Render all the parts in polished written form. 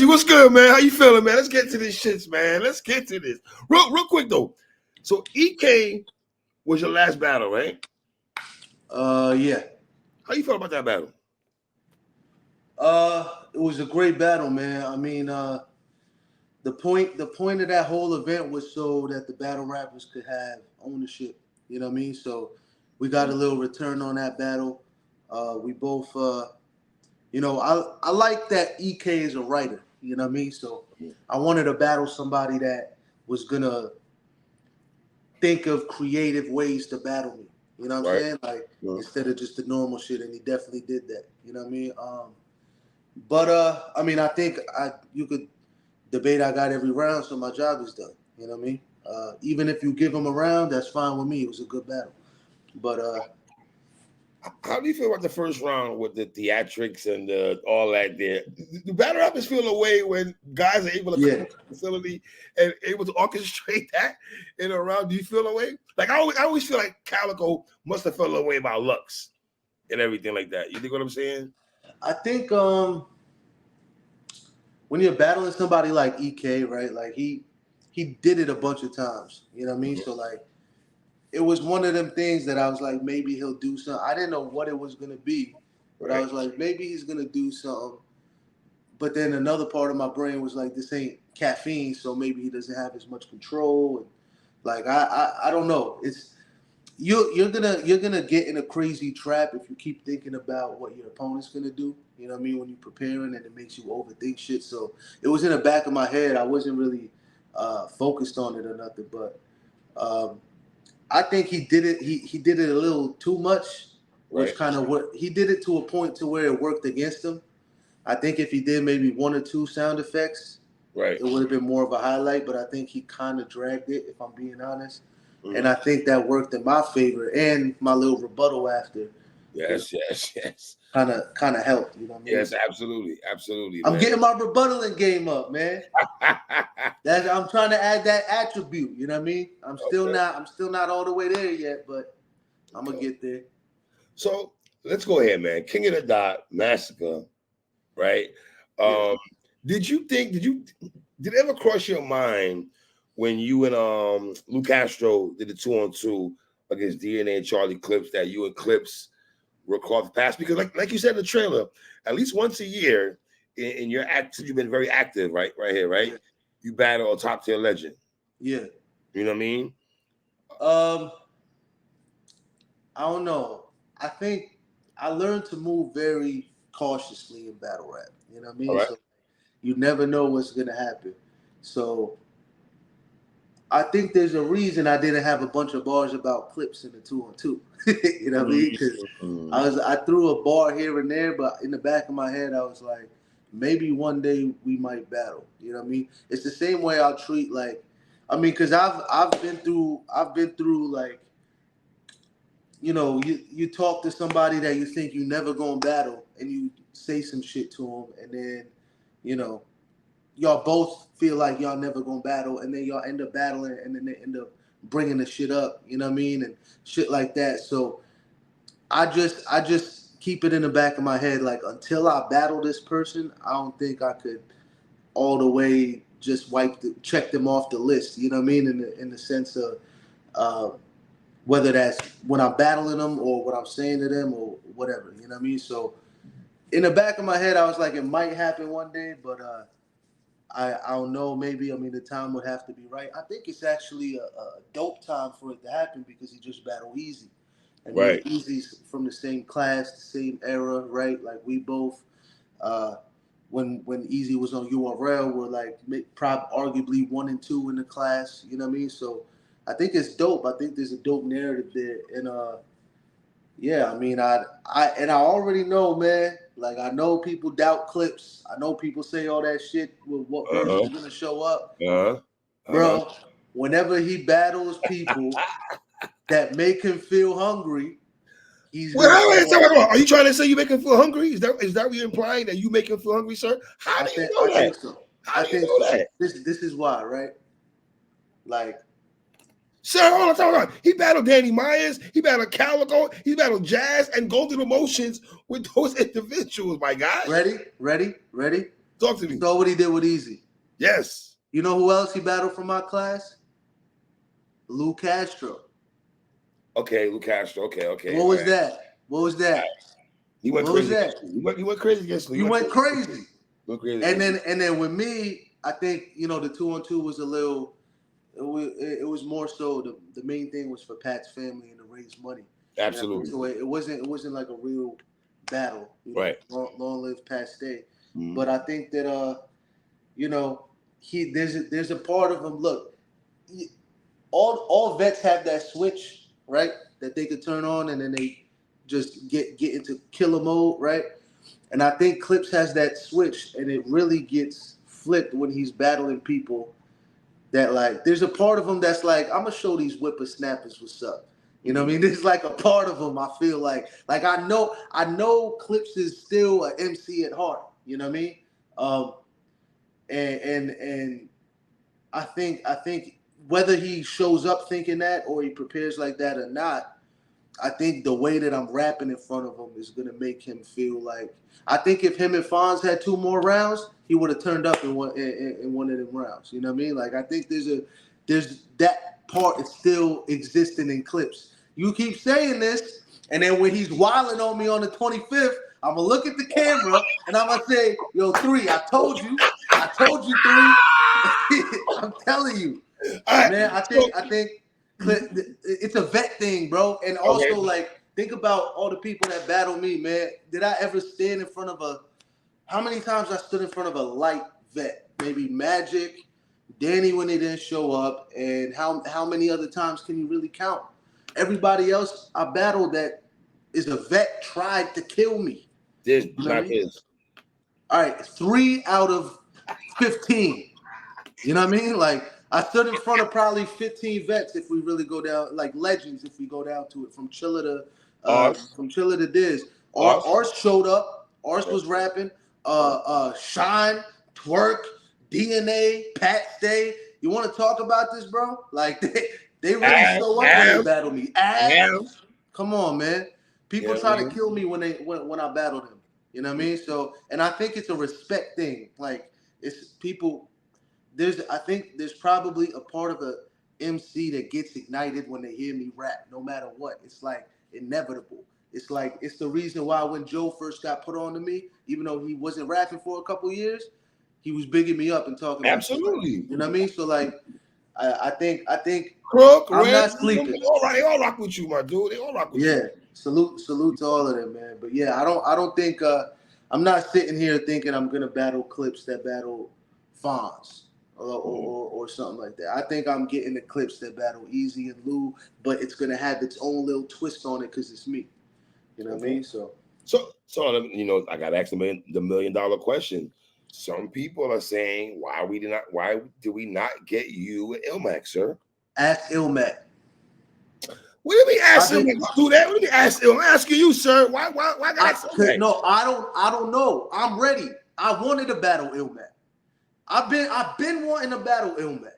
Reggie, what's good, man? How you feeling, man? Let's get to this shits, man. Let's get to this. Real quick, though. So, EK was your last battle, right? Yeah. How you felt about that battle? It was a great battle, man. I mean, the point of that whole event was so that the battle rappers could have ownership. You know what I mean? So we got a little return on that battle. We both, I like that EK is a writer. You know what I mean? So I wanted to battle somebody that was gonna think of creative ways to battle me. You know what I'm saying? Like instead of just the normal shit, and he definitely did that. You know what I mean? But I mean, I think you could debate I got every round, so my job is done. You know what I mean? Even if you give him a round, that's fine with me. It was a good battle. But how do you feel about the first round with the theatrics and all that there? Do battle rappers feel a way when guys are able to come to the facility and able to orchestrate that in a round? Do you feel a way? Like I always feel like Calico must have felt a way about Lux and everything like that. You think what I'm saying? I think when you're battling somebody like EK, right? Like he did it a bunch of times. You know what I mean? So like it was one of them things that I was like, maybe he'll do something. I didn't know what it was gonna be, but I was like, maybe he's gonna do something. But then another part of my brain was like, this ain't caffeine, so maybe he doesn't have as much control. And like I don't know. It's you're gonna get in a crazy trap if you keep thinking about what your opponent's gonna do. You know what I mean? When you're preparing, and it makes you overthink shit. So it was in the back of my head. I wasn't really focused on it or nothing, but. I think he did it. He did it a little too much, which kind of what he did it to a point to where it worked against him. I think if he did maybe one or two sound effects, it would have been more of a highlight. But I think he kind of dragged it, if I'm being honest. And I think that worked in my favor, and my little rebuttal after. Yes. Kind of helped. You know what I mean? Yes, absolutely. I'm getting my rebuttaling game up, man. I'm trying to add that attribute. You know what I mean? I'm still not all the way there yet, but I'm gonna get there. So let's go ahead, man. King of the Dot Massacre, right? Did it ever cross your mind when you and Lou Castro did the 2-on-2 against DNA and Charlie Clips that you and Clips record the past? Because like you said in the trailer, at least once a year in your act, you've been very active, right here, right? Yeah. You battle a top tier legend. Yeah. You know what I mean? I don't know. I think I learned to move very cautiously in battle rap. You know what I mean? So you never know what's gonna happen. So I think there's a reason I didn't have a bunch of bars about Clips in the 2-on-2. You know what I mean? Because I threw a bar here and there, but in the back of my head, I was like, maybe one day we might battle. You know what I mean? It's the same way I'll treat because I've been through like, you know, you talk to somebody that you think you never gonna battle, and you say some shit to them, and then, you know, y'all both feel like y'all never gonna battle, and then y'all end up battling, and then they end up bringing the shit up, you know what I mean, and shit like that. So I just keep it in the back of my head, like, until I battle this person, I don't think I could all the way just check them off the list, you know what I mean, in the sense of whether that's when I'm battling them or what I'm saying to them or whatever, you know what I mean. So in the back of my head, I was like, it might happen one day, but I don't know. Maybe, I mean, the time would have to be right. I think it's actually a dope time for it to happen because he just battled Easy. And Easy's from the same class, the same era, right? Like we both, when Easy was on URL, were like arguably 1 and 2 in the class. You know what I mean? So I think it's dope. I think there's a dope narrative there. And yeah, I mean, I already know, man. Like, I know people doubt Clips. I know people say all that shit with what version is gonna show up. Bro, whenever he battles people that make him feel hungry, he's Are you trying to say you make him feel hungry? Is that what you're implying, that you make him feel hungry, sir? How do you know that? I think so. I think so. This is why, right? Like, sir, hold on. He battled Danny Myers, he battled Calico, he battled Jazz and Golden Emotions with those individuals, my guy. Ready? Talk to me. So what he did with Easy? Yes. You know who else he battled from my class? Lou Castro. Okay, Lou Castro. Okay. What was that? What was that? He went What crazy. was that? He went crazy against Lou. He went crazy. Went crazy. And then with me, I think, you know, the 2-on-2 was a little. It was more so the main thing was for Pat's family and to raise money. Absolutely. So it wasn't like a real battle. You know, right. Long live Pat Stay. Mm-hmm. But I think that you know, there's a part of him. Look, all vets have that switch, right? That they could turn on and then they just get into killer mode, right? And I think Clips has that switch, and it really gets flipped when he's battling people that, like, there's a part of him that's like, I'm gonna show these whippersnappers what's up. You know what I mean? There's like a part of him I feel like I know Clips is still an MC at heart. You know what I mean? And I think whether he shows up thinking that or he prepares like that or not, I think the way that I'm rapping in front of him is gonna make him feel like. I think if him and Fonz had 2 more rounds, he would have turned up in one of them rounds. You know what I mean? Like, I think there's that part is still existing in Clips. You keep saying this, and then when he's wilding on me on the 25th, I'm gonna look at the camera and I'm gonna say, "Yo, 3, I told you, 3." I'm telling you, man. I think. It's a vet thing, bro. And also, like, think about all the people that battle me, man. Did I ever stand in front of how many times I stood in front of a light vet? Maybe Magic, Danny when they didn't show up, and how many other times can you really count? Everybody else I battled that is a vet tried to kill me. There's you know all right, 3 out of 15. You know what I mean? Like, I stood in front of probably 15 vets if we really go down, like legends if we go down to it, from Chilla to Diz. Ars showed up. Ars was rapping. Shine, Twerk, DNA, Pat Stay. You want to talk about this, bro? Like, they really show up when they battle me. Come on, man. People try to kill me when I battle them. You know what I mean? So, and I think it's a respect thing. Like, it's people. I think there's probably a part of the MC that gets ignited when they hear me rap, no matter what. It's like inevitable. It's like, it's the reason why when Joe first got put on to me, even though he wasn't rapping for a couple years, he was bigging me up and talking about absolutely. You know what I mean? So, like, I think Crook, I'm not sleeping. They all rock with you, my dude. They all rock with you. Yeah, salute to all of them, man. But yeah, I don't think I'm not sitting here thinking I'm gonna battle Clips that battle Fonz. Or something like that. I think I'm getting the Clips that battle Easy and Lou, but it's gonna have its own little twist on it because it's me. You know what I mean? So you know, I got to ask the $1 million question. Some people are saying, why do we not get you and Ilmac, sir? Ask Ilmac. What do we ask Ilmac? Do that? What do we ask Ilmac? I'm asking you, sir. Why No, I don't know. I'm ready. I wanted to battle Ilmac. I've been wanting to battle Ilmac.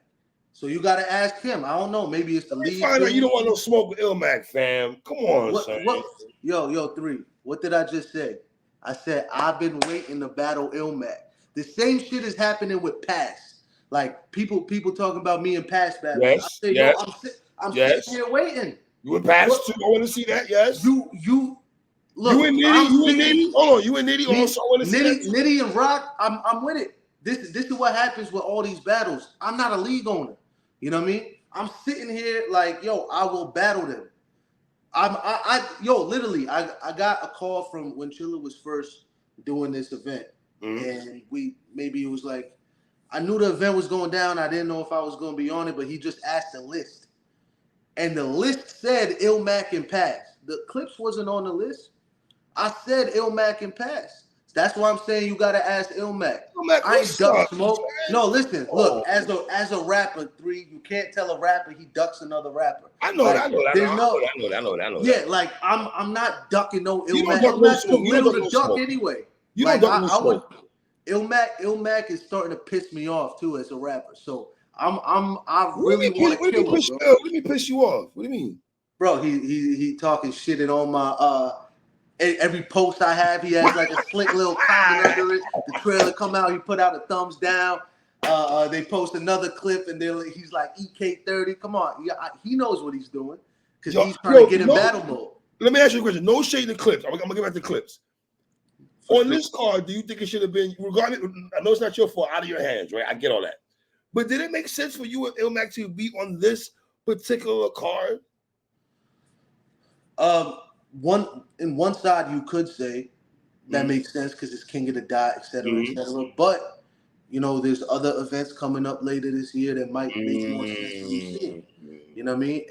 So you gotta ask him. I don't know. Maybe it's the lead. Find out you don't want no smoke with Ilmac, fam. Come on, son. Yo, 3. What did I just say? I said I've been waiting to battle Ilmac. The same shit is happening with Pass. Like, people talking about me and Pass battles. Yes, I say, yo, I'm sitting here waiting. You and Pass too. I want to see that. Yes. You look. You and Nitty. Hold on. You and Nitty also. I want to see that. Nitty and Rock. I'm with it. This is what happens with all these battles. I'm not a league owner. You know what I mean? I'm sitting here like, yo, I will battle them. Literally, I got a call from when Chilla was first doing this event. And it was like, I knew the event was going down. I didn't know if I was going to be on it, but he just asked the list. And the list said Ilmac and Pass. The Clips wasn't on the list. I said Ilmac and Pass. That's why I'm saying you gotta ask Ilmac. I ain't duck smoke. No, listen, look, as a rapper, 3, you can't tell a rapper he ducks another rapper. I know that. Yeah, like I'm not ducking no Ilmac. Ilmac's too little to duck anyway. You don't duck no smoke. Ilmac is starting to piss me off too as a rapper. So I really want to kill him, bro. Let me piss you off. What do you mean? Bro, he talking shit and on my Every post I have, he has like a slick little comment under it. The trailer come out, he put out a thumbs down. They post another clip, and he's like EK30. Come on, he knows what he's doing because he's trying to get in battle mode. Let me ask you a question. No shade in clips. I'm gonna give back the clips. On this card, do you think it should have been regardless? I know it's not your fault, out of your hands, right? I get all that. But did it make sense for you and Ilmac to be on this particular card? In one side, you could say that makes sense because it's King of the Dot, etc., etc. But you know, there's other events coming up later this year that might make more sense to be seen. You know what I mean?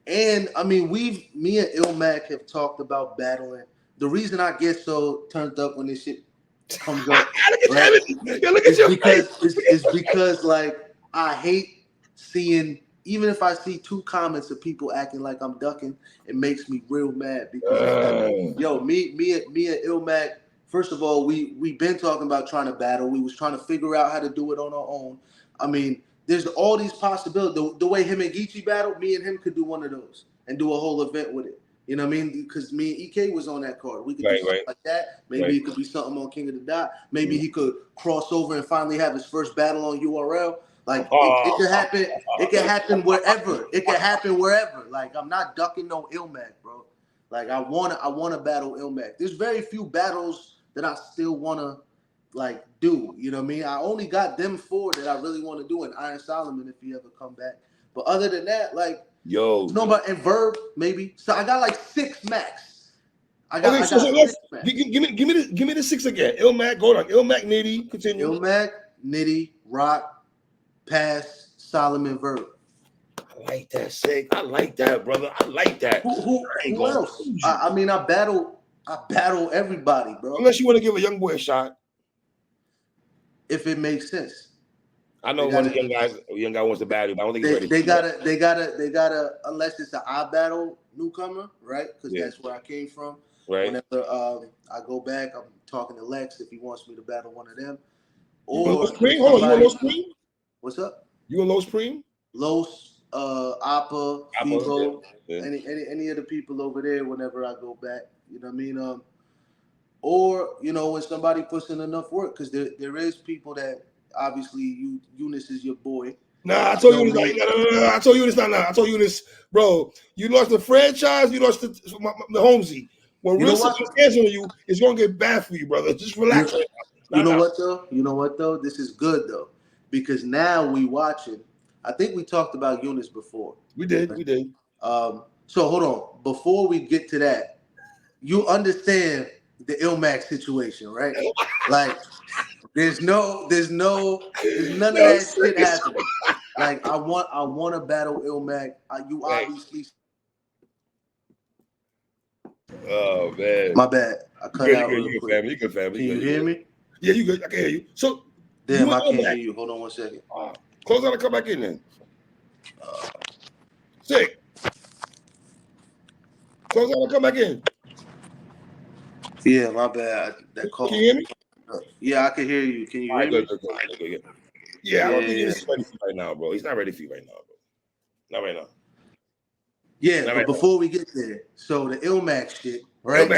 And I mean, me and Ilmac have talked about battling. The reason I get so turned up when this shit comes up, right, is because like I hate seeing. Even if I see 2 comments of people acting like I'm ducking, it makes me real mad because me and Ilmac, first of all, we've been talking about trying to battle. We was trying to figure out how to do it on our own. I mean, there's all these possibilities. The way him and Geechee battled, me and him could do one of those and do a whole event with it. You know what I mean? Because me and EK was on that card. We could do something like that. Maybe it could be something on King of the Dot. Maybe he could cross over and finally have his first battle on URL. Like it could happen. It can happen wherever. It can happen wherever. Like I'm not ducking no Ilmac, bro. Like I wanna battle Ilmac. There's very few battles that I still wanna like do. You know what I mean? I only got them 4 that I really want to do, and Iron Solomon if he ever come back. But other than that, like and Verb maybe. So I got like 6 max. I got 6 max. Give me the 6 again. Ilmac, go on. Ilmac, Nitty, continue. Ilmac, Nitty, Rock, Pass, Solomon, Verb. I like that, Sikh. I like that, brother. I like that. Who else? I mean, I battle everybody, bro. Unless you want to give a young boy a shot. If it makes sense. I know one of the young guy wants to battle, but I don't think he's ready. They gotta unless it's an I battle newcomer, right? Because that's where I came from. Right. Whenever I go back, I'm talking to Lex if he wants me to battle one of them. Or Hold on, you want Low Supreme? What's up? You want Low Supreme? Los, Appa, Fibo, any of the people over there whenever I go back. You know what I mean? Or, you know, when somebody puts in enough work, because there is people that obviously Eunice is your boy. Nah, I told you this. No. I told you this. I told you this, bro. You lost the franchise. You lost the Holmesy. When real circumstance on you, it's gonna get bad for you, brother. Just relax. You know what though? This is good though, because now we watching. I think we talked about Eunice before. We did. So hold on. Before we get to that, you understand the Ilmac situation, right? Like, there's none of that shit happening. Like, I want to battle Ilmac. You obviously. Oh man, my bad. I cut out. You good, family. Can you hear me? Yeah, you good. I can hear you. So, damn, I can't hear you. Hold on 1 second. Close out and come back in then. Sikh. Close out and come back in. Yeah, my bad. That call. Can you hear me? Yeah, I can hear you. Can you hear me? Good. Yeah, I don't think he's ready for you right now, bro. He's not ready for you right now, bro. Not right now. Yeah, but before we get there, so the Ilmac shit, right?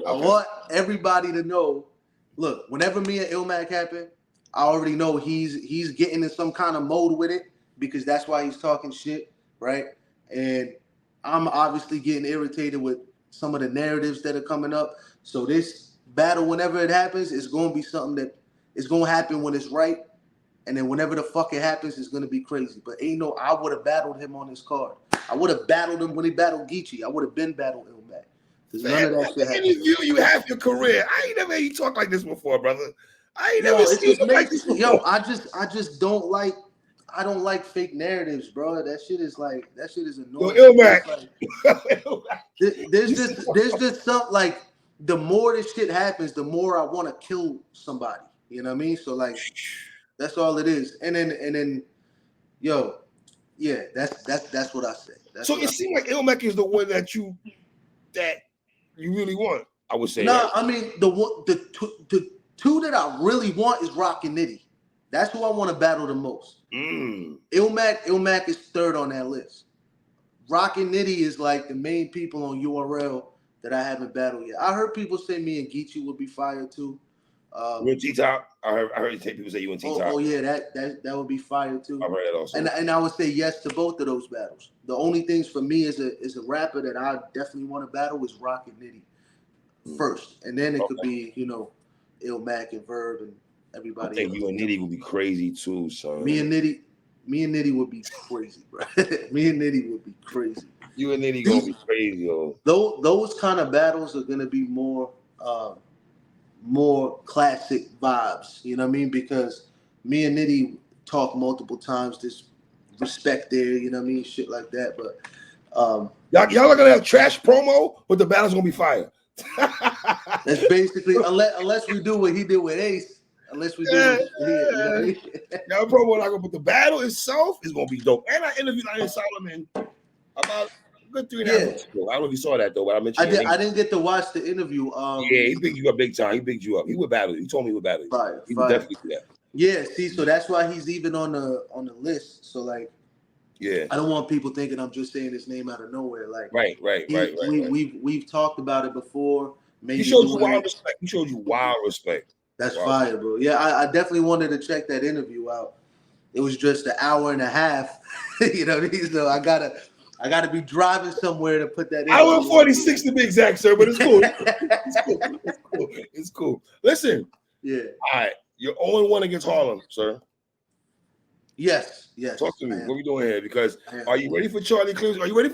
I want everybody to know. Look, whenever me and Ilmac happen, I already know he's getting in some kind of mode with it because that's why he's talking shit, right? And I'm obviously getting irritated with some of the narratives that are coming up. So this battle, whenever it happens, is going to be something that is going to happen when it's right. And then whenever the fuck it happens, it's going to be crazy. But I would have battled him on this card. I would have battled him when he battled Geechee. I would have been battled Ilmac. Because none of that shit happened. You have your career. I ain't never heard you talk like this before, brother. I ain't never seen you like this before. Yo, I just don't like. I don't like fake narratives, bro. That shit is annoying. Yo, Ilmac. There's just something like the more this shit happens, the more I want to kill somebody. You know what I mean? So like, that's all it is. And then, yo, yeah, that's what I say. So it seems like Ilmac is the one that you really want. I would say. No, I mean the two that I really want is Rock and Nitty. That's who I want to battle the most. Ilmac is third on that list. Rock and Nitty is like the main people on URL that I haven't battled yet. I heard people say me and Geechee would be fire too. You and T-Top? I heard people say you and T-Top. Oh yeah, that would be fire too. I heard that also. And I would say yes to both of those battles. The only things for me as a rapper that I definitely want to battle is Rock and Nitty first, and then it could be Ilmac and Verb and everybody. I think you and Nitty would be crazy too, son. Me and Nitty would be crazy, bro. Me and Nitty would be crazy. You and Nitty gonna be crazy, yo. Those kind of battles are gonna be more classic vibes. You know what I mean? Because me and Nitty talk multiple times. There's respect there. You know what I mean? Shit like that. But y'all are gonna have trash promo, but the battle's gonna be fire. That's basically unless we do what he did with Ace. Unless we do it, you know what I mean? Y'all promo not gonna, but the battle itself is gonna be dope. And I interviewed Ian Solomon about a good 3.5 months ago. I don't know if you saw that though, but I mentioned I didn't get to watch the interview. He picked you up big time. He picked you up. He would battle. He told me he would battle. He would definitely do that. Yeah, see, so that's why he's even on the list. So like, yeah, I don't want people thinking I'm just saying his name out of nowhere. Like, right. We've talked about it before. Maybe he showed you wild respect. He showed you wild respect. That's fire, bro. Yeah, I definitely wanted to check that interview out. It was just an hour and a half. You know what I mean? So I gotta be driving somewhere to put that in. Hour 46 to be exact, sir, but it's cool. It's cool. Listen. Yeah. All right. You're 0-1 against Harlem, sir. Yes. Talk to me. What are we doing here? Because are you ready for Charlie Clips? Are you ready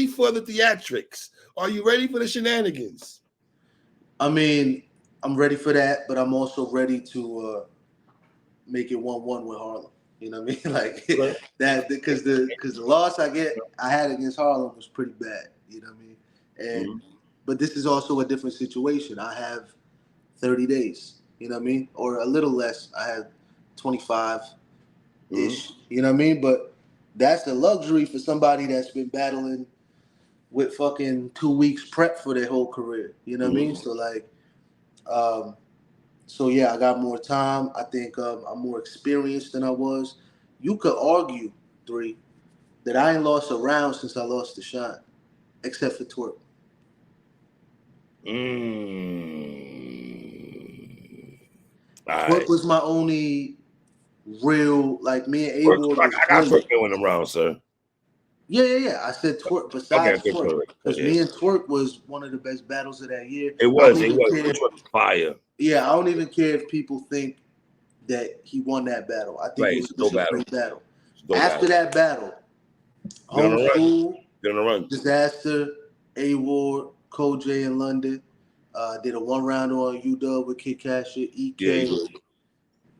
for the theatrics? Are you ready for the shenanigans? I mean, I'm ready for that, but I'm also ready to make it 1-1 with Harlem. You know what I mean? Like that because the loss I had against Harlem was pretty bad. You know what I mean? And but this is also a different situation. I have 30 days. You know what I mean? Or a little less. I had 25-ish. You know what I mean? But that's the luxury for somebody that's been battling with fucking 2 weeks prep for their whole career. You know what I mean? So like, so yeah, I got more time. I think I'm more experienced than I was. You could argue, 3, that I ain't lost a round since I lost to Shine, except for Twerk. Twerk was my only real, like me and A-Ward. I got Twerk in the round, sir. Yeah. I said Twerk besides Twerk. Because me and Twerk was one of the best battles of that year. It was fire. Yeah, I don't even care if people think that he won that battle. I think it was a great battle. After that battle, Home School, Disaster, A-Ward, Cole J in London, did a 1-round on UW with Kid Cash, EK. Yeah,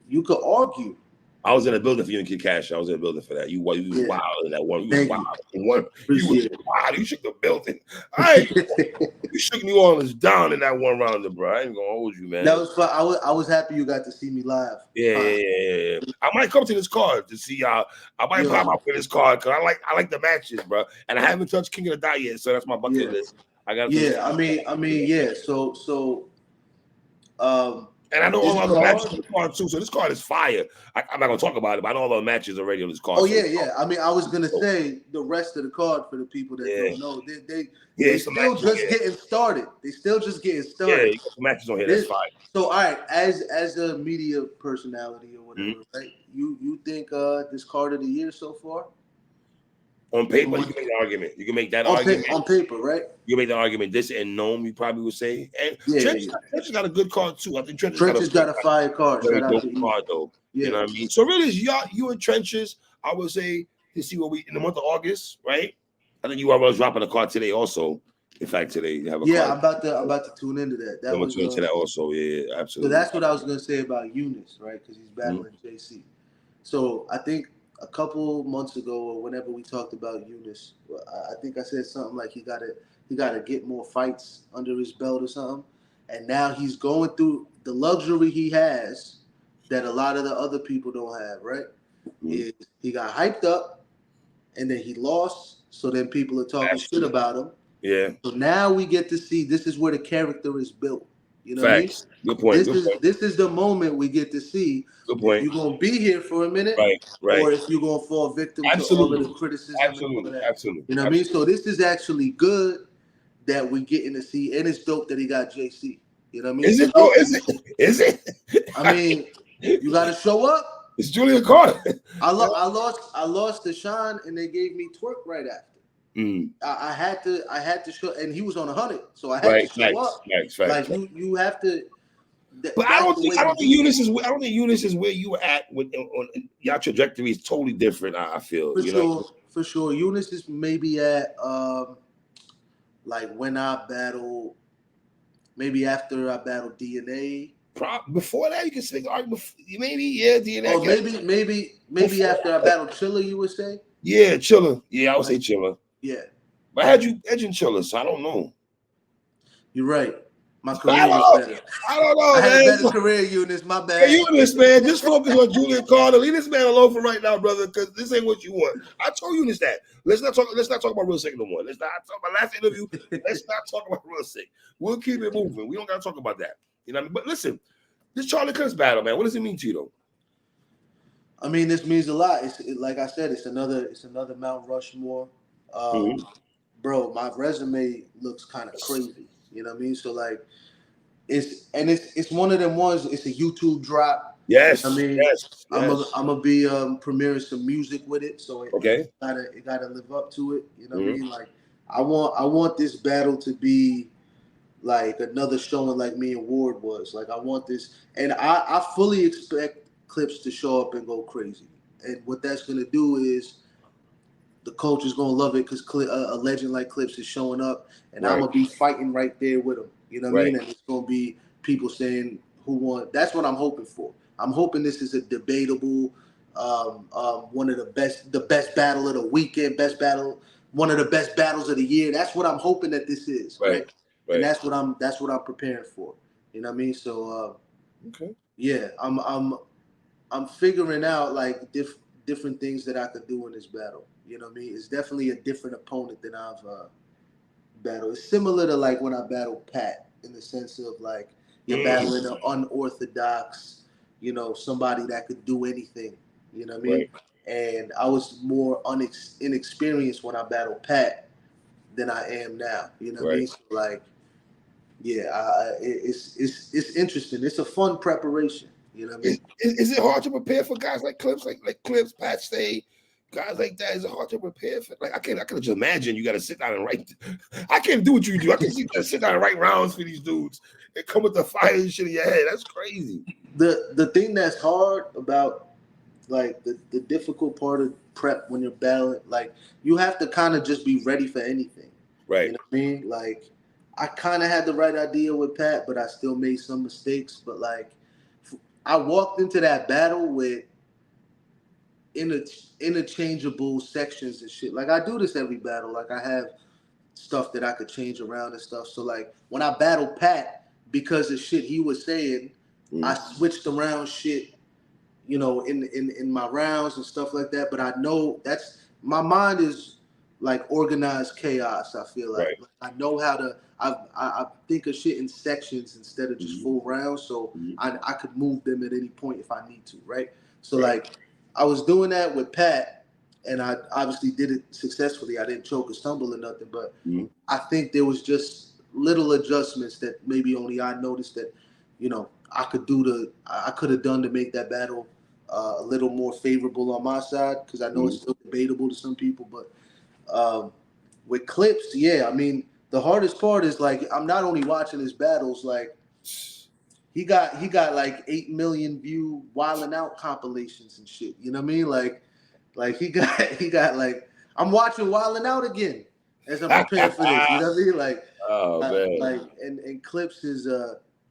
you could argue. I was in a building for you and Kid Cash. I was in a building for that. You was wild in that one. You was wild. You shook the building. You shook New Orleans down in that 1 round, bro. I ain't gonna hold you, man. That was fun. I was happy you got to see me live. Yeah. I might come to this card to see y'all. I might pop up with this card because I like the matches, bro. And I haven't touched King of the Dot yet, so that's my bucket list. I got. I mean, yeah. So. And I know all other matches on the card too. So this card is fire. I'm not gonna talk about it, but I know all the matches already on this card. Oh yeah. I mean, I was gonna say the rest of the card for the people that don't know. They still just getting started. They still just getting started. Yeah, you got some matches on here. That's fire. So all right, as a media personality or whatever, right? You think this card of the year so far? On paper, you can make the argument. You can make that argument. On paper, right? You can make the argument. This and Gnome, you probably would say. And Trench has got a good card, too. I think Trench has got a fire card. Very dope card, though. Yeah. You know what I mean? So really, you and Trenches, I would say, to see what in the month of August, right? I think you are dropping a card today also. In fact, today you have a card. I'm about to tune into that. I'm going to tune into that also. Yeah, absolutely. So that's what I was going to say about Eunice, right? Because he's battling JC. So I think a couple months ago, or whenever we talked about Eunice, I think I said something like he gotta get more fights under his belt or something. And now he's going through the luxury he has that a lot of the other people don't have, right? Is he got hyped up and then he lost, so then people are talking shit about him. Yeah. So now we get to see this is where the character is built. You know what I mean? Facts. Good point. Good point. This is the moment we get to see Good if point. you're gonna be here for a minute, Right. Right. or if you're gonna fall victim to all of the criticism and all of that. Absolutely. You know what I mean? So this is actually good that we getting to see, and it's dope that he got JC. You know what I mean? Is it though? Is it? I mean, you got to show up. It's Julian Carter. I lost to Sean, and they gave me Twerk right after. I had to show, and he was on 100, so I had to show up. Like you have to. But I don't think Eunice is where you were at with on your trajectory is totally different. I feel for sure. Eunice is maybe at like when I battle, maybe after I battle DNA. Before that, you can say maybe DNA. Oh, maybe after I battle Chilla, you would say. Yeah, Chilla. Yeah, I would say Chilla. Yeah. But I had you edging Chilla, so I don't know. You're right. My career was better. I don't know, I man. had a better career, Eunice. My bad. Hey, Eunice, man, just focus on Julian Carter. Leave this man alone for right now, brother, because this ain't what you want. I told Eunice that. Let's not talk about Real Sick no more. Let's not talk about last interview. Let's not talk about Real Sick. We'll keep it moving. We don't gotta talk about that. You know what I mean? But listen, this Charlie Clips battle, man. What does it mean to you, though? I mean, this means a lot. Like I said, it's another Mount Rushmore. Bro, my resume looks kind of crazy. You know what I mean? So like, it's one of them ones. It's a YouTube drop. Yes. I mean, yes. I'm gonna be premiering some music with it. So it gotta live up to it. You know what I mean? Like, I want this battle to be like another showing like me and Ward was. Like, I want this, and I fully expect Clips to show up and go crazy. And what that's gonna do is the culture's gonna love it because a legend like Clips is showing up, and I'm gonna be fighting right there with him. You know what I mean? And it's gonna be people saying who won. That's what I'm hoping for. I'm hoping this is a debatable, one of the best battle of the weekend, one of the best battles of the year. That's what I'm hoping that this is, right? And that's what I'm preparing for. You know what I mean? So, yeah, I'm figuring out like different things that I could do in this battle. You know what I mean? It's definitely a different opponent than I've battled. It's similar to like when I battled Pat in the sense of like you're battling an unorthodox, you know, somebody that could do anything. You know what I mean? And I was more inexperienced when I battled Pat than I am now. You know what I mean? So like, yeah, it's interesting. It's a fun preparation. You know what I mean? Is it hard to prepare for guys like Clips, like Clips, Pat Stay, guys like that? Is it hard to prepare for? Like I can just imagine you got to sit down and write. I can't do what you do. I can sit down and write rounds for these dudes and come with the fire and shit in your head. That's crazy. The thing that's hard about like the difficult part of prep when you're battling, like you have to kind of just be ready for anything. Right. You know what I mean? Like I kind of had the right idea with Pat, but I still made some mistakes. But like I walked into that battle with interchangeable sections and shit. Like I do this every battle. Like I have stuff that I could change around and stuff. So like when I battled Pat, because of shit he was saying, I switched around shit, you know, in my rounds and stuff like that. But I know my mind is like organized chaos. I feel like I know how to. I think of shit in sections instead of just full rounds, so I could move them at any point if I need to, right? So like I was doing that with Pat, and I obviously did it successfully. I didn't choke or stumble or nothing, but I think there was just little adjustments that maybe only I noticed that, you know, I could have done to make that battle a little more favorable on my side, because I know it's still debatable to some people, but with Clips, yeah, I mean, the hardest part is like I'm not only watching his battles, like he got like 8 million view Wildin' Out compilations and shit. You know what I mean? Like he got like I'm watching Wildin' Out again as I'm preparing for this. You know what I mean? Like man. Like and Clips is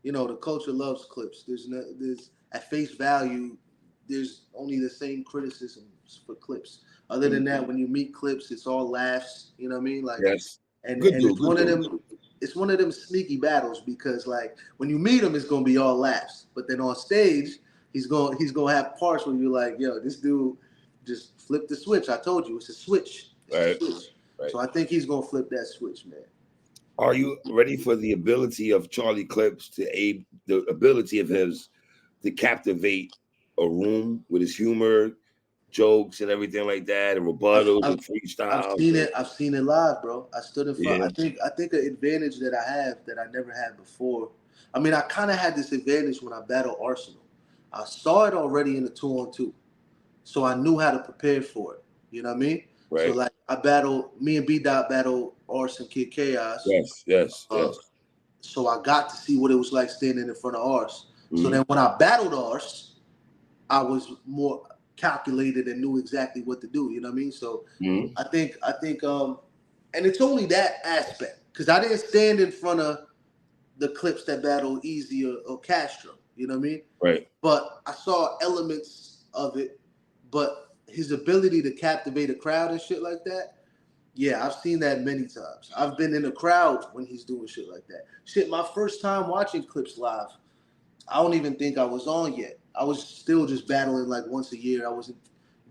you know, the culture loves Clips. There's at face value, there's only the same criticisms for Clips. Other than that, when you meet Clips, it's all laughs. You know what I mean? Like And it's one of them sneaky battles, because like when you meet him, it's gonna be all laughs, but then on stage, he's gonna have parts where you're like, yo, this dude just flipped the switch. I told you, it's a switch. It's a switch. So I think he's gonna flip that switch, man. Are you ready for the ability of Charlie Clips the ability of his to captivate a room with his humor, jokes, and everything like that, and rebuttals and I've freestyles? seen it. I've seen it live, bro. I stood in front. Yeah, I think an advantage that I have that I never had before. I mean, I kind of had this advantage when I battled Arsenal. I saw it already in the 2-on-2, so I knew how to prepare for it. You know what I mean? So right. like I battled me and B Dot battled Arsenal Kid Chaos. Yes, yes, Uh, yes. so I got to see what it was like standing in front of Ars. So Mm-hmm. then when I battled Ars, I was more calculated and knew exactly what to do. You know what I mean? So Mm-hmm. I think, and it's only that aspect because I didn't stand in front of the clips that battle Easy or Castro. You know what I mean? Right. But I saw elements of it. But his ability to captivate a crowd and shit like that, yeah, I've seen that many times. I've been in a crowd when he's doing shit like that. Shit, my first time watching clips live, I don't even think I was on yet. I was still just battling like once a year. I wasn't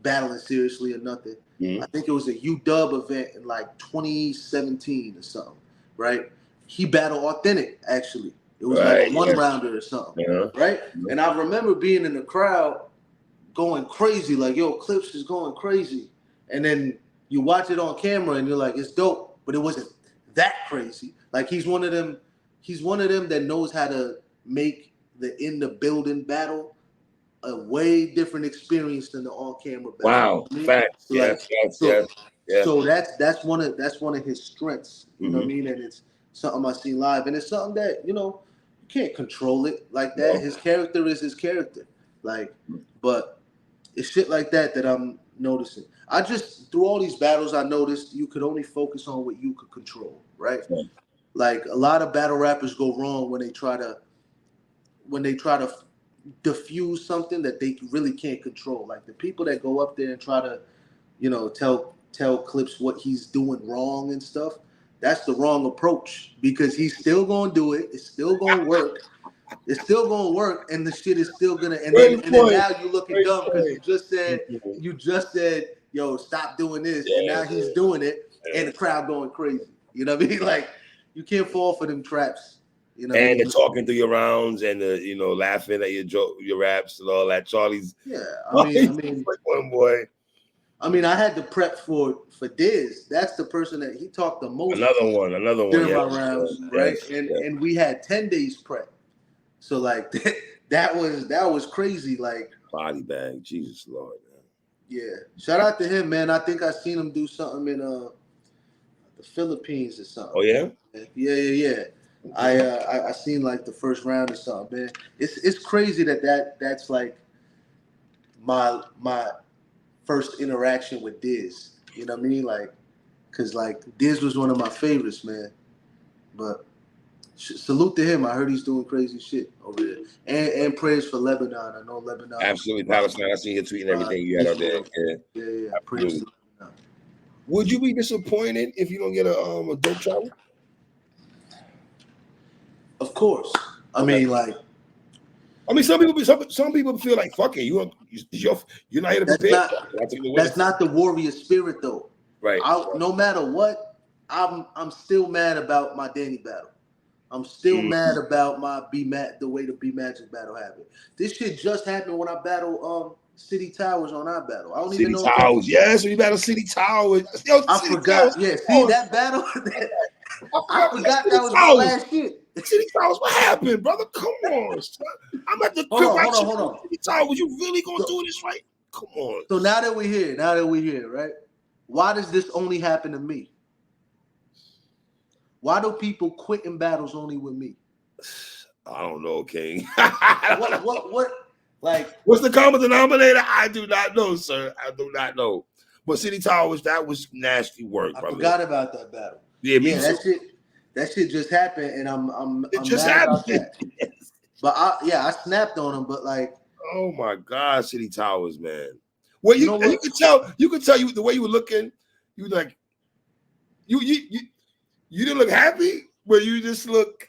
battling seriously or nothing. Mm-hmm. I think it was a UW event in like 2017 or something, right? He battled Authentic, actually. It was like a Right. one Yes. rounder or something, Uh-huh. right? And I remember being in the crowd going crazy, like, yo, Clips is going crazy. And then you watch it on camera and you're like, it's dope, but it wasn't that crazy. Like he's one of them that knows how to make the in the building battle a way different experience than the on camera battle. Wow. You know what I mean? Facts. So like Yes. Yes. so Yes. Yeah. so that's one of his strengths. You know what I Mm-hmm. mean? And it's something I see live. And it's something that, you can't control it like that. No. His character is his character. Like, but it's shit like that I'm noticing. I just through all these battles I noticed you could only focus on what you could control, right? Right. Like a lot of battle rappers go wrong when they try to diffuse something that they really can't control. Like the people that go up there and try to, tell Clips what he's doing wrong and stuff. That's the wrong approach because he's still gonna do it. It's still gonna work. It's still gonna work, and the shit is still gonna. Great And then point. now you looking Great dumb because point. Mhm. you just said, yo, stop doing this, and Yeah. now he's doing it, and Yeah. the crowd going crazy. You know what I mean? Like you can't fall for them traps. You know what I And mean? the talking through your rounds and the laughing at your raps and all that. Charlie's Yeah. Charlie's like one boy. I had to prep for Diz. That's the person that he talked the most Another one. during Yes, my rounds, right? yes, And yes. and we had 10 days prep. So like that was crazy. Like, Body bag, Jesus Lord, man. yeah. Shout out to him, man. I think I seen him do something in the Philippines or something. Oh yeah. Yeah. I seen like the first round or something, man. It's crazy that's like my first interaction with Diz. You know what I mean? Like, cause like Diz was one of my favorites, man. But salute to him. I heard he's doing crazy shit over there. And prayers for Lebanon. I know Lebanon. Absolutely, Palestine. I seen your tweet and everything you had out there. Yeah, Yeah. Prayers absolutely. to Lebanon. Would you be disappointed if you don't get a dope travel? Of course. I Okay. mean, like I mean, some people feel like fuck it. You're not here to that's prepare. not that's not the warrior spirit though. Right. No matter what, I'm still mad about my Danny battle. I'm still mad about the way the B Magic battle happened. This shit just happened when I battled City Towers on our battle. I don't even City know. Towers, yes. When you battle City Towers, yo, I City forgot. Towers. Yeah, see that battle? I forgot that was my last shit. City Towers, what happened, brother? Come on, son. I'm at the crib. Hold on. City Towers, you really gonna do this right? Come on. So now that we're here, right? Why does this only happen to me? Why do people quit in battles only with me? I don't know, King. What? Like, what's the common denominator? I do not know, sir. I do not know. But City Towers, that was nasty work, brother. I forgot about that battle. Yeah, that shit just happened, and I'm just mad happened. about that. But I snapped on him. But like, oh my God, City Towers, man. Well, you could tell you the way you were looking. You like you didn't look happy, but you just look.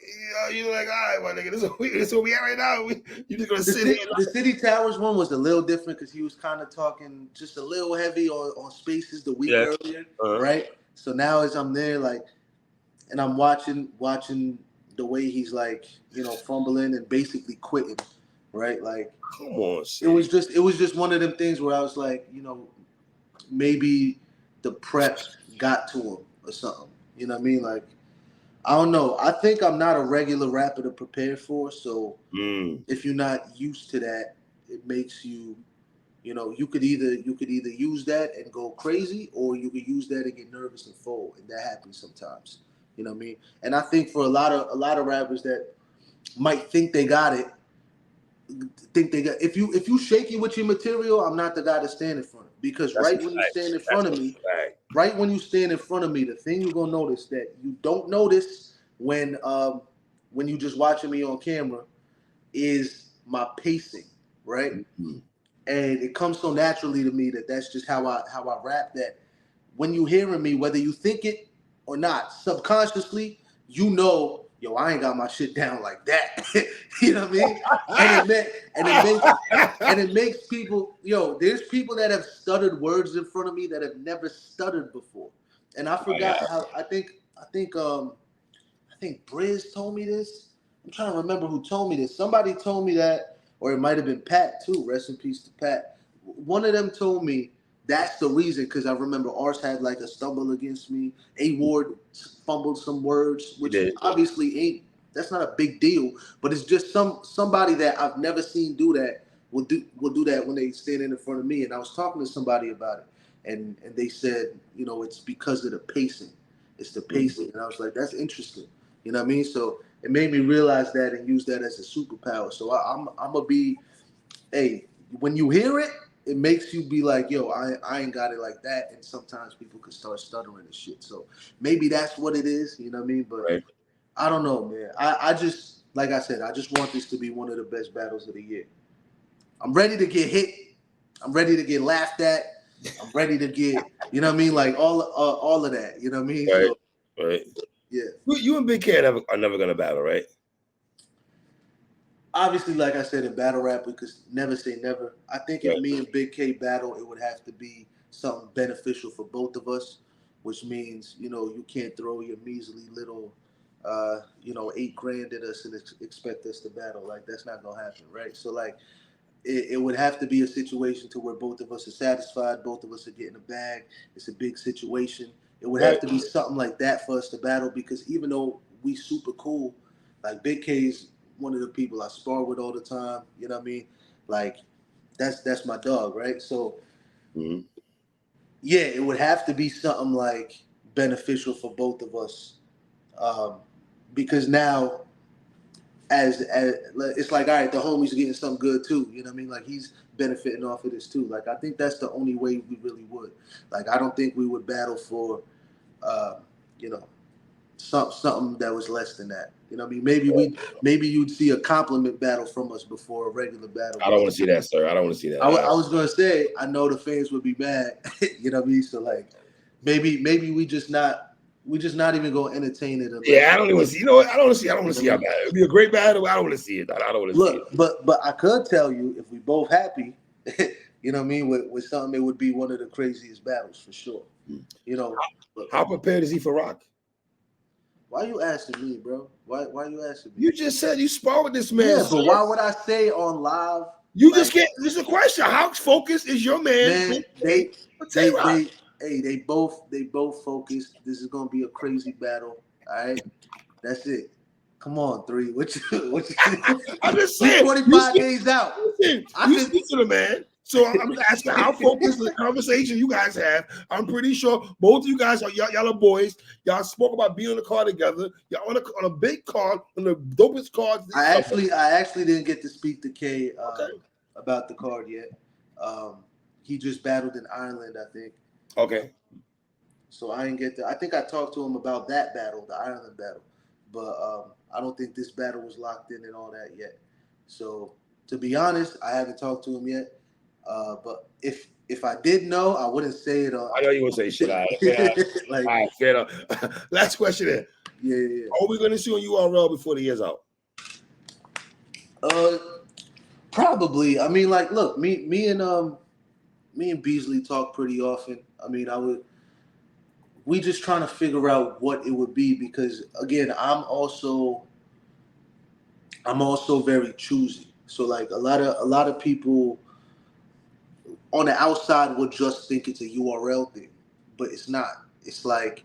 You're like, all right, my nigga, this is where we at right now. You just gonna sit here. The City Towers one was a little different because he was kind of talking just a little heavy on Spaces the week earlier, right? So now as I'm there, like, and I'm watching the way he's like, fumbling and basically quitting, right? Like Come on, it was just one of them things where I was like, maybe the prep got to him or something. You know what I mean? Like, I don't know. I think I'm not a regular rapper to prepare for, so if you're not used to that, it makes you, you could either use that and go crazy, or you could use that and get nervous and fold, and that happens sometimes. You know what I mean? And I think for a lot of rappers that might think they got it, if you shaky with your material, I'm not the guy to stand in front of, because That's a right when you fact. stand in That's front of a me, fact. right when you stand in front of me, the thing you're gonna notice that you don't notice when you just watching me on camera is my pacing, right? Mhm. And it comes so naturally to me that that's just how I rap. That when you hearing me, whether you think it or not, subconsciously, yo, I ain't got my shit down like that. You know what I mean? And it makes people, there's people that have stuttered words in front of me that have never stuttered before. And I forgot how I think Briz told me this. I'm trying to remember who told me this. Somebody told me that, or it might have been Pat too. Rest in peace to Pat. One of them told me that's the reason, because I remember Ars had like a stumble against me. A Ward fumbled some words, He which did. obviously ain't. That's not a big deal, but it's just somebody that I've never seen do that will do that when they stand in front of me. And I was talking to somebody about it, and they said, it's because of the pacing. It's the pacing, and I was like, that's interesting. You know what I mean? So it made me realize that and use that as a superpower. So I'm gonna be, hey, when you hear it, it makes you be like, yo, I ain't got it like that. And sometimes people could start stuttering and shit. So maybe that's what it is. You know what I mean? But Right. I don't know, man. I just, like I said, I just want this to be one of the best battles of the year. I'm ready to get hit. I'm ready to get laughed at. I'm ready to get, you know what I mean? Like all of that. You know what I mean? Right. So Right. yeah. You and Big K are never gonna battle, right? Obviously, like I said, in battle rap, we could never say never. I think if Right. me and Big K battle, it would have to be something beneficial for both of us, which means, you can't throw your measly little, 8 grand at us and expect us to battle. Like, that's not gonna happen, right? So, like, it would have to be a situation to where both of us are satisfied, both of us are getting a bag. It's a big situation. It would have Right. to be something like that for us to battle, because even though we super cool, like Big K's one of the people I spar with all the time. You know what I mean? Like that's my dog, right? So Mm-hmm. yeah, it would have to be something like beneficial for both of us, um, because now as it's like, all right, the homie's getting something good too. You know what I mean? Like, he's benefiting off of this too. Like, I think that's the only way we really would. Like, I don't think we would battle for, uh, you know, something that was less than that. You know what I mean? Maybe you'd see a compliment battle from us before a regular battle. I don't want to see that, sir. I don't want to see that. I was gonna say, I know the fans would be mad. You know what I mean? So like, maybe we just not even gonna entertain it Yeah, unless, I don't even see. You know what? I don't want to see. I don't want to you see know how what I bad. mean? It'd be a great battle. I don't want to see it. I don't want to see it. Look, but I could tell you, if we both happy, you know what I mean, with something, it would be one of the craziest battles for sure. You know, but How prepared is he for Rock? why you asking me, bro? Why you asking me? You just said you spar with this man. Yeah, Sir. but why would I say on live? You Like, just can't. This is a question. How focused is your man? man, Big K for they Tay-Rock? they hey, they both focused. This is gonna be a crazy battle. All right, that's it. Come on, three. What you I'm just we saying. 45 days out. I You could speak to the man. So I'm just asking how focused the conversation you guys have. I'm pretty sure both of you guys y'all are boys. Y'all spoke about being on the car together. Y'all on a big car, on the dopest card. I actually didn't get to speak to Kay Okay. about the card yet. He just battled in Ireland, I think. Okay. So I didn't get to. I think I talked to him about that battle, the Ireland battle, but I don't think this battle was locked in and all that yet. So to be honest, I haven't talked to him yet. But if I did know, I wouldn't say it. I know you would say shit. All right. Like, All right, fair enough. Last question then. yeah. Are we going to see on URL before the year's out? Uh, Probably. I mean, like, look, me and Beasley talk pretty often. I mean, we just trying to figure out what it would be, because again, I'm also very choosy. So like a lot of people on the outside would just think it's a URL thing, but it's not. It's like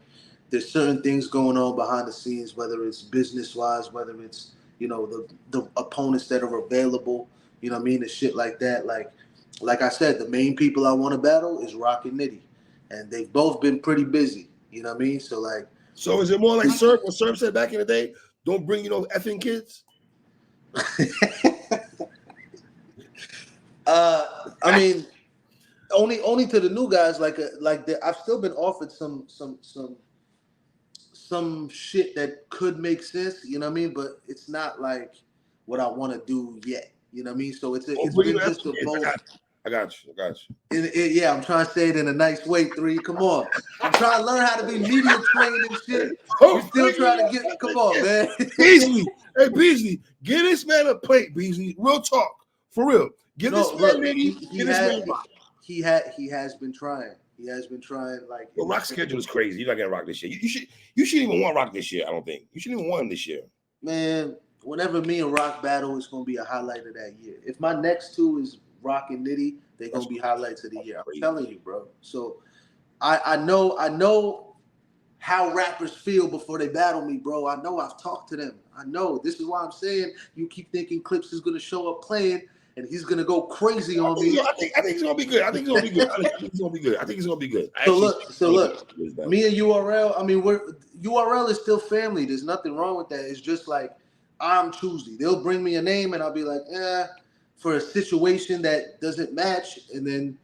there's certain things going on behind the scenes, whether it's business wise, whether it's, you know, the opponents that are available, you know what I mean, and shit like that. Like I said, the main people I want to battle is Rock and Nitty, and they've both been pretty busy. You know what I mean? So like, so is it more like Serb? What Serb said back in the day? Don't bring effing kids. I mean, only to the new guys. I've still been offered some shit that could make sense. You know what I mean? But it's not like what I want to do yet. You know what I mean? So it's been just a both. I got you. Yeah, I'm trying to say it in a nice way. 3, come on. I'm trying to learn how to be media trained and shit. You're still trying to get. Come on, man. Beasley, hey Beasley, get this man a plate, Beasley. Real talk, for real. Give this man Nitty. Get this man Rock. He has been trying. He has been trying. Like, well, Rock's schedule is crazy. You're not getting Rock this year. You shouldn't even want Rock this year. I don't think you shouldn't even want him this year. Man, whenever me and Rock battle, it's gonna be a highlight of that year. If my next 2 is Rock and Nitty, they're gonna be highlights of the year. I'm telling you, bro. So I know how rappers feel before they battle me, bro. I know. I've talked to them. I know. This is why I'm saying you keep thinking Clips is gonna show up playing and he's gonna go crazy on me. I think it's gonna be good. I think it's gonna be good. So look. Me and URL. I mean, URL is still family. There's nothing wrong with that. It's just like I'm choosy. They'll bring me a name and I'll be like, for a situation that doesn't match, and then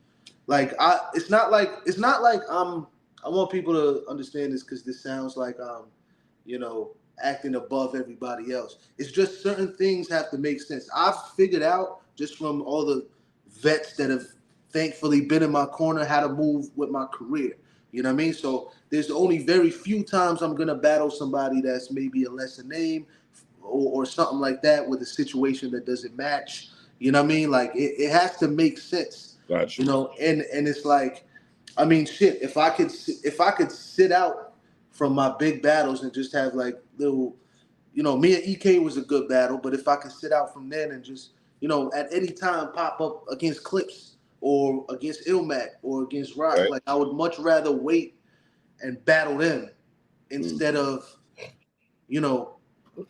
like it's not like I want people to understand this, because this sounds like acting above everybody else. It's just certain things have to make sense. I've figured out, just from all the vets that have thankfully been in my corner, how to move with my career. You know what I mean? So there's only very few times I'm gonna battle somebody that's maybe a lesser name or something like that, with a situation that doesn't match. You know what I mean? Like it has to make sense. Gotcha. You know, and it's like, I mean, shit. If I could sit out from my big battles and just have like little, me and EK was a good battle, but if I could sit out from then and just, at any time pop up against Clips or against Ilmac or against Rock, right. Like I would much rather wait and battle them instead of,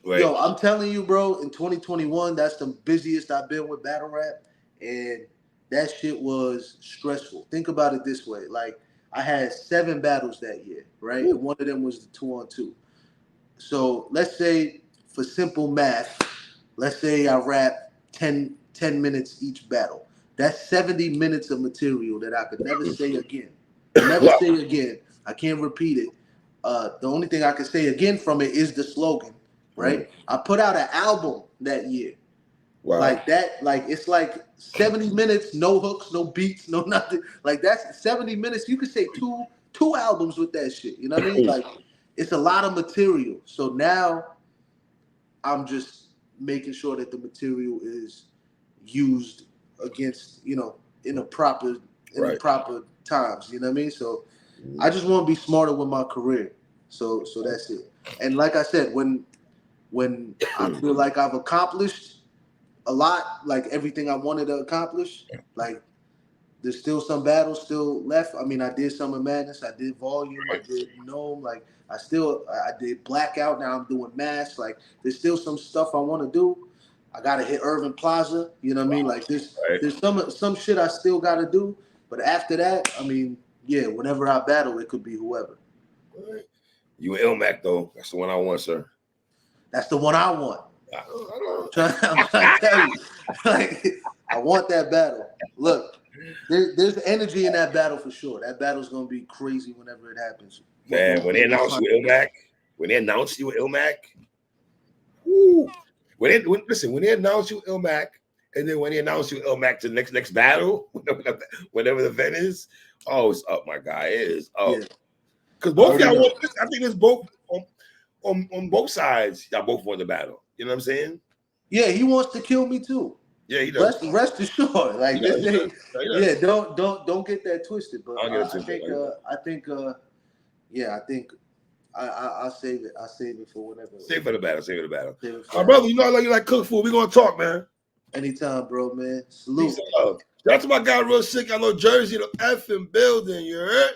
Right. Yo, I'm telling you, bro, in 2021, that's the busiest I've been with battle rap, and that shit was stressful. Think about it this way. Like, I had 7 battles that year, right? Ooh. And one of them was the 2-on-2. So let's say, for simple math, let's say I rap 10 minutes each battle. That's 70 minutes of material that I could never say again. Never say again. I can't repeat it. The only thing I can say again from it is the slogan. Right, I put out an album that year, like that. Like it's like 70 minutes, no hooks, no beats, no nothing. Like that's 70 minutes. You could say two albums with that shit. You know what I mean? Like it's a lot of material. So now I'm just making sure that the material is used against, in the proper times. You know what I mean? So I just want to be smarter with my career. So that's it. And like I said, when I feel like I've accomplished a lot, like everything I wanted to accomplish, like there's still some battles still left. I mean, I did Summer Madness, I did Volume, I did Gnome, like I did Blackout, now I'm doing Mass. Like there's still some stuff I want to do. I gotta hit Irving Plaza, you know what I mean? Like there's some shit I still gotta do. But after that, I mean, yeah, whenever I battle, it could be whoever. You and Ilmac though, that's the one I want, sir. That's the one I want. I'm trying to tell you. Like, I want that battle. Look, there's energy in that battle for sure. That battle's going to be crazy whenever it happens. Man, when they announce you Ilmac, when they announce you Ilmac, when they announce you Ilmac, and then when they announce you Ilmac to the next battle, whenever the event is, oh, it's up, my guy. It is up. Because both y'all want this. I think it's both on both sides. Y'all both want the battle. You know what I'm saying? Yeah, he wants to kill me too. Yeah, he does. Rest assured. Like don't get that twisted. But I think yeah, I think I'll save it. I'll save it for whenever. Save it for the battle. Save it for the battle. Save it for My that. brother, you know I love you like cook food. We're gonna talk, man. Anytime, bro, man. Salute. Peace and love. Shout out to my guy, real sick. I know Jersey, the effing building. You heard?